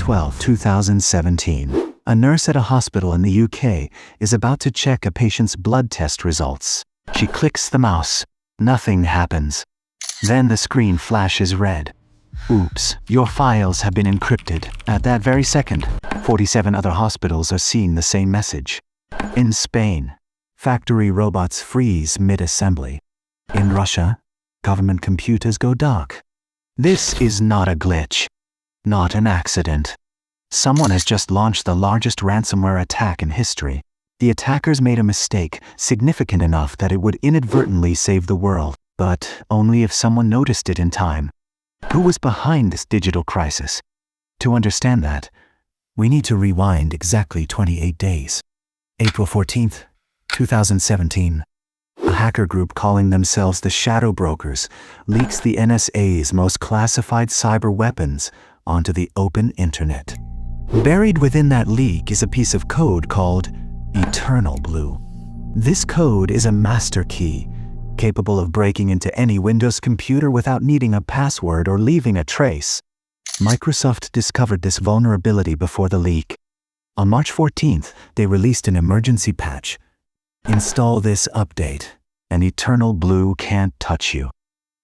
12, 2017. A nurse at a hospital in the UK is about to check a patient's blood test results. She clicks the mouse. Nothing happens. Then the screen flashes red. Oops, your files have been encrypted. At that very second, 47 other hospitals are seeing the same message. In Spain, factory robots freeze mid-assembly. In Russia, government computers go dark. This is not a glitch. Not an accident. Someone has just launched the largest ransomware attack in history. The attackers made a mistake significant enough that it would inadvertently save the world, but only if someone noticed it in time. Who was behind this digital crisis? To understand that, we need to rewind exactly 28 days. April 14th, 2017. A hacker group calling themselves the Shadow Brokers leaks the NSA's most classified cyber weapons onto the open internet. Buried within that leak is a piece of code called Eternal Blue. This code is a master key, capable of breaking into any Windows computer without needing a password or leaving a trace. Microsoft discovered this vulnerability before the leak. On March 14th, they released an emergency patch. Install this update, and Eternal Blue can't touch you.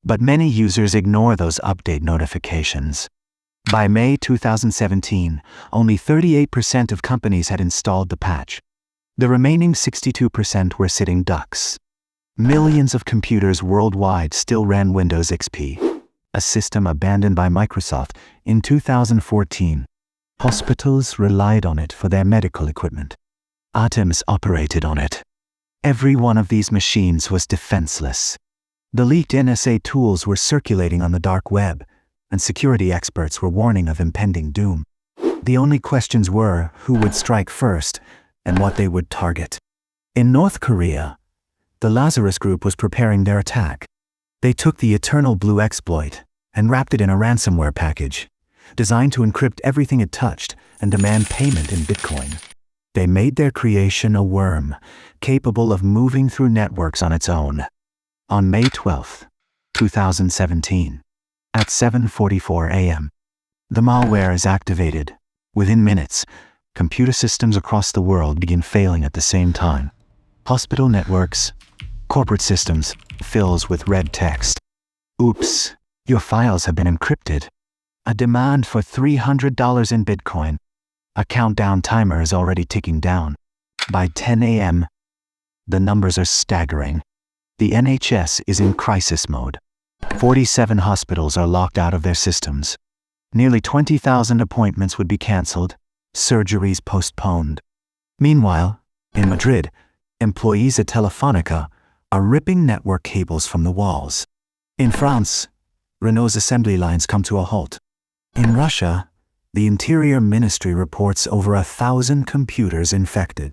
But many users ignore those update notifications. By May 2017, only 38% of companies had installed the patch. The remaining 62% were sitting ducks. Millions of computers worldwide still ran Windows XP, a system abandoned by Microsoft in 2014. Hospitals relied on it for their medical equipment. Atoms operated on it. Every one of these machines was defenseless. The leaked NSA tools were circulating on the dark web, and security experts were warning of impending doom. The only questions were who would strike first and what they would target. In North Korea, the Lazarus Group was preparing their attack. They took the Eternal Blue exploit and wrapped it in a ransomware package, designed to encrypt everything it touched and demand payment in Bitcoin. They made their creation a worm, capable of moving through networks on its own. On May 12, 2017, at 7:44 a.m., the malware is activated. Within minutes, computer systems across the world begin failing at the same time. Hospital networks, corporate systems, fills with red text. Oops, your files have been encrypted. A demand for $300 in Bitcoin. A countdown timer is already ticking down. By 10 a.m., the numbers are staggering. The NHS is in crisis mode. 47 hospitals are locked out of their systems. Nearly 20,000 appointments would be cancelled, surgeries postponed. Meanwhile, in Madrid, employees at Telefonica are ripping network cables from the walls. In France, Renault's assembly lines come to a halt. In Russia, the Interior Ministry reports over 1,000 computers infected.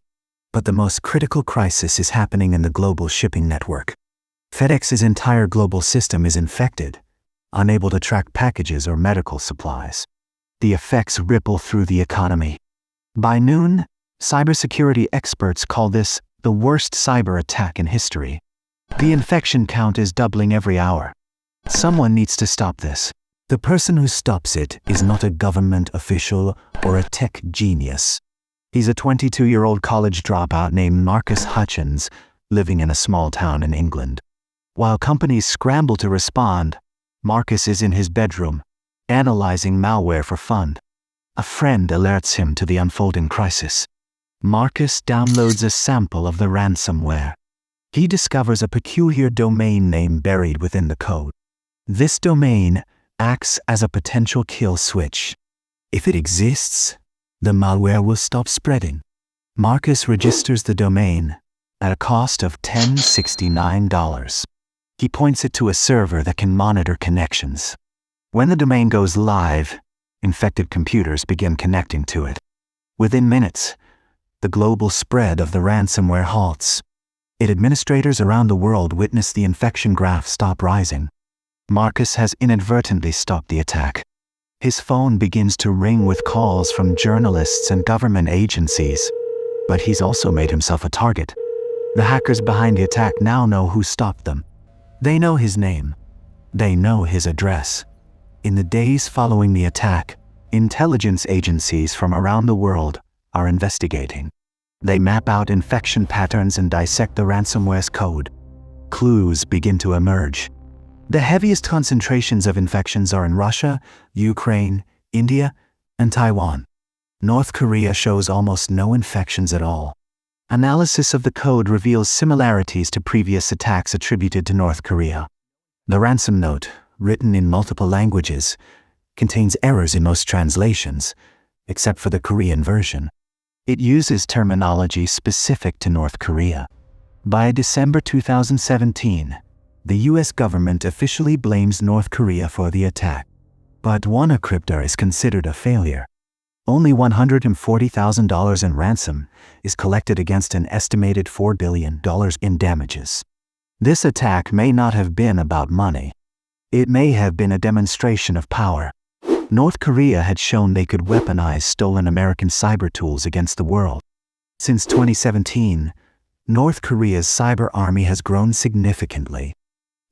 But the most critical crisis is happening in the global shipping network. FedEx's entire global system is infected, unable to track packages or medical supplies. The effects ripple through the economy. By noon, cybersecurity experts call this the worst cyber attack in history. The infection count is doubling every hour. Someone needs to stop this. The person who stops it is not a government official or a tech genius. He's a 22-year-old college dropout named Marcus Hutchins, living in a small town in England. While companies scramble to respond, Marcus is in his bedroom, analyzing malware for fun. A friend alerts him to the unfolding crisis. Marcus downloads a sample of the ransomware. He discovers a peculiar domain name buried within the code. This domain acts as a potential kill switch. If it exists, the malware will stop spreading. Marcus registers the domain at a cost of $1069. He points it to a server that can monitor connections. When the domain goes live, infected computers begin connecting to it. Within minutes, the global spread of the ransomware halts. Administrators around the world witness the infection graph stop rising. Marcus has inadvertently stopped the attack. His phone begins to ring with calls from journalists and government agencies, but he's also made himself a target. The hackers behind the attack now know who stopped them. They know his name. They know his address. In the days following the attack, Intelligence agencies from around the world are investigating. They map out infection patterns and dissect the ransomware's code. Clues begin to emerge. The heaviest concentrations of infections are in Russia, Ukraine, India, and Taiwan. North Korea shows almost no infections at all. Analysis of the code reveals similarities to previous attacks attributed to North Korea. The ransom note, written in multiple languages, contains errors in most translations, except for the Korean version. It uses terminology specific to North Korea. By December 2017, the US government officially blames North Korea for the attack. But WannaCrypto is considered a failure. Only $140,000 in ransom is collected against an estimated $4 billion in damages. This attack may not have been about money. It may have been a demonstration of power. North Korea had shown they could weaponize stolen American cyber tools against the world. Since 2017, North Korea's cyber army has grown significantly.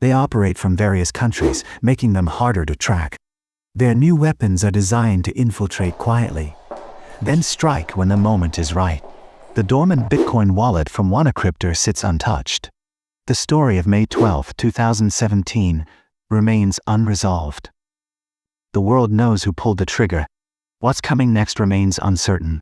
They operate from various countries, making them harder to track. Their new weapons are designed to infiltrate quietly, then strike when the moment is right. The dormant Bitcoin wallet from WannaCrypto sits untouched. The story of May 12, 2017, remains unresolved. The world knows who pulled the trigger. What's coming next remains uncertain.